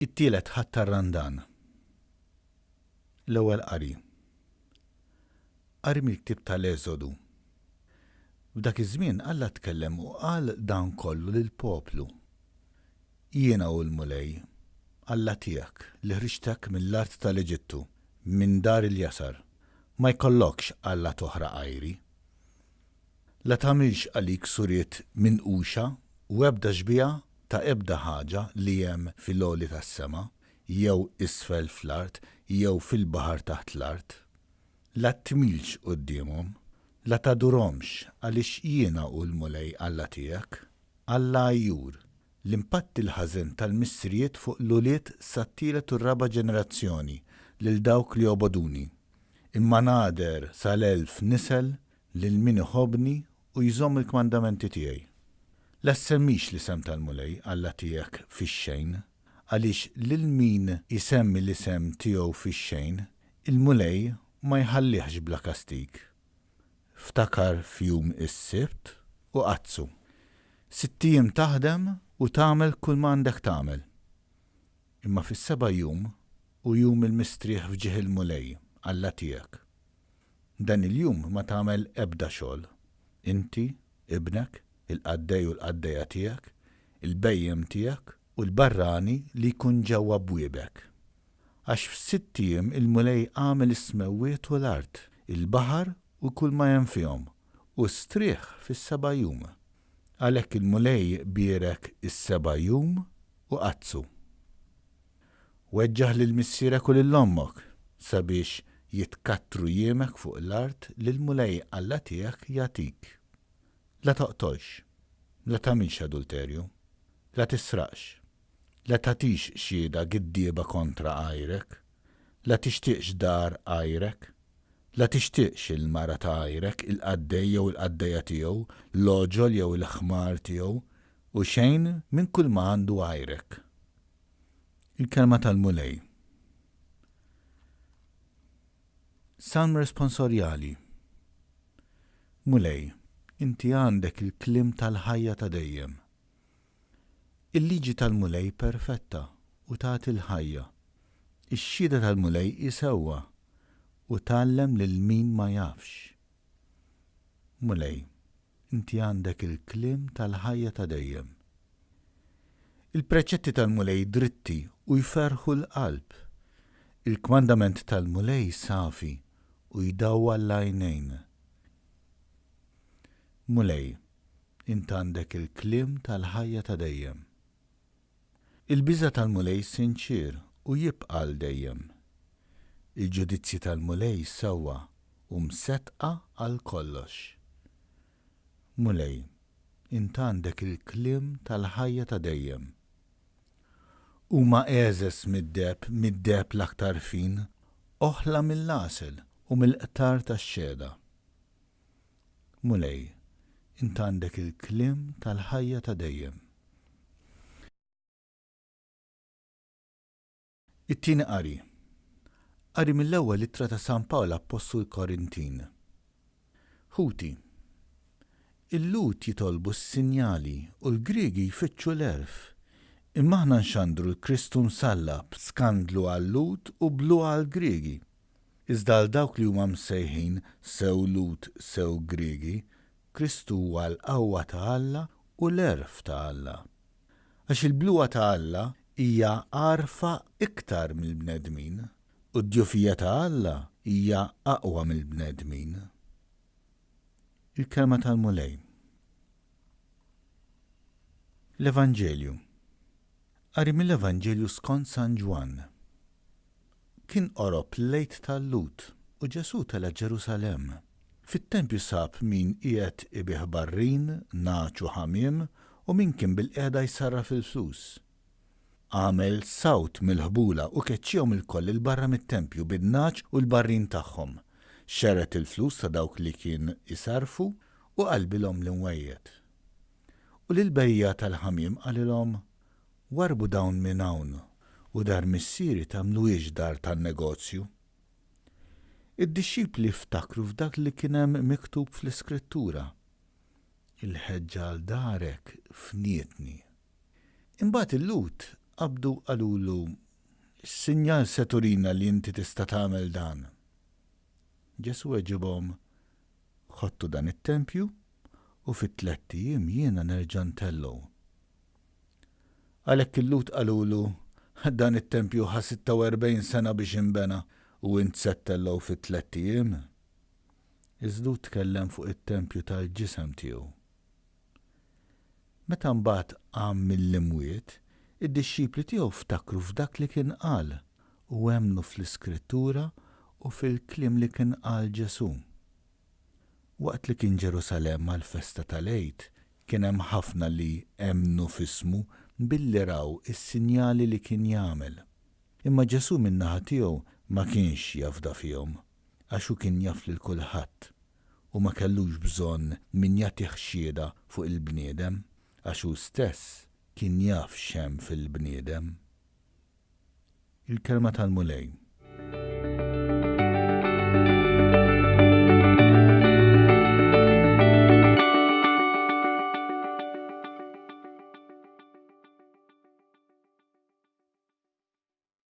It-tielet ħattar-randan. L-ewwel qari. Qari mill-ktieb tal-Eżodu. F'dak iż-żmien Alla tkellem u qal dan kollu lill-poplu. Jiena hu l-mulej, Alla tiegħek li ħriġtek mill-art tal-Eġittu, minn dar il-jasar. Ma jkollokx Alla toħra qajri. La tagħmilx għalik suriet minn quxa u ebda xbija ta' ebda ħaġa li hemm fil-għoli tas-sema, jew isfel fl-art, jew fil-baħar taħt l-art. La tmilx qudiemhom, la tadurhomx għaliex jiena hu l-mulej Alla tiegħek. Alla għajjur l-impatti l-ħażin tal-missrijiet fuq l-uliet sat-tielet u r-raba' ġenerazzjoni lil dawk li joboduni. Imma nader sal-1000 nisel lil min iħobbni u jżomm il-kmandamenti tiegħi. La semmix l-isem tal-mulej Alla tiegħek fix-xejn, għaliex lil min isemmi l-isem tiegħu fix-xejn, il-mulej ma jħallihx bla kastig. Ftakar f'jum is-sibt u qazzu. 6 ijiem taħdem u tagħmel kull ma għandek tagħmel. Imma fis-7 jum u jum il-mistrieħ fġieħ il-mulej Alla tiegħek. Dan il-jum ma tagħmel ebda xogħol. Inti, ibnek, il-qaddej u l-qaddejja tiegħek, il-bejjem tiegħek u l-barrani li jkun ġewwa bwiebek. Għax f'6 ijiem il-mulej għamel is-smewwiet u l-art, il-baħar u kull ma hemm fihom, u strieħ fis-7 jum. Għalhekk il-mulej bierek is-7 jum u qazzu. Weġġaħ lill-missierek u lill-ommok sabiex jitkattru jiemek fuq l-art li l-mulej Alla tiegħek jagħtik. La toqtolx, la tagħmilx adulterju, la tisraqx, la tagħtix xhieda giddieba kontra għajrek, la tixtieqx dar għajrek, la tixtieqx il-mara ta' għajrek, il-qaddej jew il-qaddejja tiegħu, l-oġol jew il-ħmar tiegħu u xejn minn kull ma għandu għajrek. Il-kelma tal-mulej. Salm responsorjali. Mulej, inti għandek il-klim tal-ħajja ta' dejjem. Il-liġi tal-mulej perfetta u tagħti l-ħajja. Ix-xhieda tal-mulej isewwa u tgħallem lil min ma jafx. Mulej, inti għandek il-klim tal-ħajja ta' dejjem. Il-preċetti tal-mulej dritti u jferħu l-qalb. Il-kmandament tal-mulej safi u jdawwa l-għajnejn. Mulej, int għandek il-klim tal-ħajja ta' dejjem. Il-biża tal-mulej sinċir u jibqa' dejjem. Il-ġudizzji tal-mulej sewwa u msettqa għal kollox. Mulej, int għandek il-klim tal-ħajja ta' dejjem. Huma eżes mid-deb l-aktar fin, oħla mill-lasel u mill-qtar tax-xhieda. Mulej, int għandek il-klim tal-ħajja ta' dejjem. It-tieni qari. Qari mill-ewwel ittra ta' San Pawl Apostol Korintin. Ħuti. Il-Lut jitolbu s-sinjali u l-Griegi jfittxu l-erf. Imma aħna nxandru l-Kristu msallab skandlu għall-Lut u blu għall-Griegi. Iżda għal dawk li huma msejħin sew Lut sew Griegi, Kristu huwa l-qawwa ta' Alla u l-erf ta' Alla. Għax il-bluwa ta' Alla hija għarfa iktar mill-bnedmin u d-djufija ta' Alla hija aqwa mill-bnedmin. Il-kelma tal-mulej. L-Evanġelju. Qari mill-Evanġelju skont San Ġwan. Kien qorob lejt tal-Lut u Ġesu tela Ġerusalemm. Fit-tempju sab min qiegħed ibih barrin, naċ u ħamiem u min kien bil-qiegħda jsarraf il-flus. Għamel sawt mill-ħbula u keċċihom il-koll il-barra mit-tempju bin-naċ u l-barrin tagħhom. Xeret il-flus ta' dawk li kien isarfu u qalbilhom l-imwejjed. U lil-bejja tal-ħamiem qalilhom warbu dawn minn hawn u dar missieri tagħmluhiex dar tan-negozju. Id-dixxipli ftakru f'dak li kien hemm miktub fl-Iskrittura. Il-ħeġġa għal darek fnietni. Imbagħad il-Lut qabdu qalulu, "Is-sinjal se turina li inti tista' tagħmel dan." Ġesu weġibhom, "Ħodtu dan it-tempju u fit-3 ijiem jiena nerġa' ntellgħu." Għalhekk il-Lut qalulu, "Dan it-tempju ħa 46 sena biex inbena u int se ttellgħu fit-3 ijiem." Iż-Lut tkellem fuq it-tempju tal-ġisem tiegħu. Meta mbagħad qam mill-imwiet, id-dixxipli tiegħu ftakru f'dak li kien qal u għemnu fl-Iskrittura u fil-kliem li kien qal Ġesu. Waqt li kien Ġerusalemm għall-festa tal-Għid, kien hemm ħafna li għemnu f'ismu billi raw is-sinjali li kien jagħmel. Imma Ġesu min-naħa tiegħu ma kienx jafda fihom, għax hu kien jaf lil kulħadd u ma kellux bżonn min jagħtih xhieda fuq il-bniedem, għax hu stess kien jaf x'hemm fil-bniedem. Il-kelma tal-mulej.